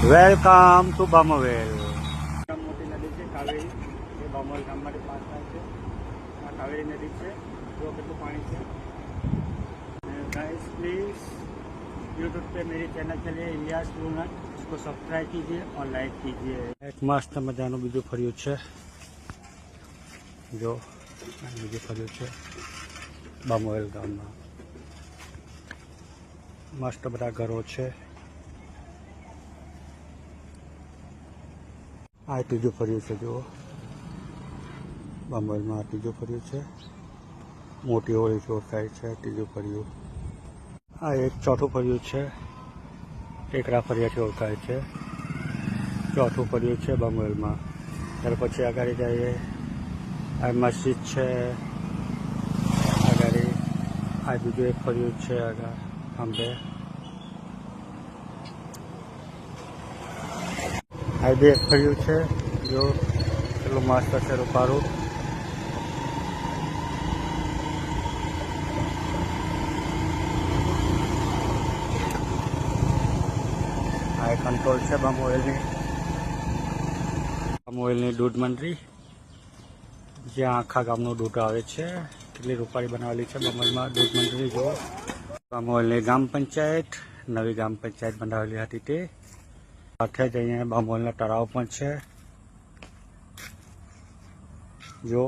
Welcome to બામવેલ. મોટી નદી છે કાવેરી, એ બામવેલ ગામમાંથી પાસ થાય છે. આ કાવેરી નદી છે, જો કેટલું પાણી છે. गाइस प्लीज यूट्यूब पे मेरी चैनल चलिए इलियास लूनर, इसको सब्सक्राइब कीजिए और लाइक कीजिए. एक मस्त मजाનું બીજું ફર્યું છે, જો બીજું ફર્યું છે બામવેલ ગામમાં. મસ્ત બધા ઘરો છે. આ ત્રીજું ફર્યું છે, જુઓ બામવેલમાં ત્રીજું ફર્યું છે. મોટી હોળી ઓળખાય છે ત્રીજું ફર્યું. આ એક ચોથું ફર્યું છે, ટેકરા ફરિયાથી ઓળખાય છે. ચોથું ફર્યું છે બામવેલમાં. ત્યાર પછી આગળ જઈએ, આ મસ્જિદ છે આગળ. આ બીજું એક ફર્યું છે આગળ આંબે. આ બે એક ફર્યું છે, જો પેલું મસ્ત છે રૂપારું. આ કંટ્રોલ છે બામવેલની દૂધ મંડળી, જ્યાં આખા ગામનું દૂધ આવે છે. કેટલી રૂપાળી બનાવેલી છે બામવેલમાં દૂધ મંડળી. જો બામવેલની ગ્રામ પંચાયત, નવી ગ્રામ પંચાયત બનાવેલી હતી તે. સાથે જ અહીંયા બામવેલના તળાવ પણ છે, જો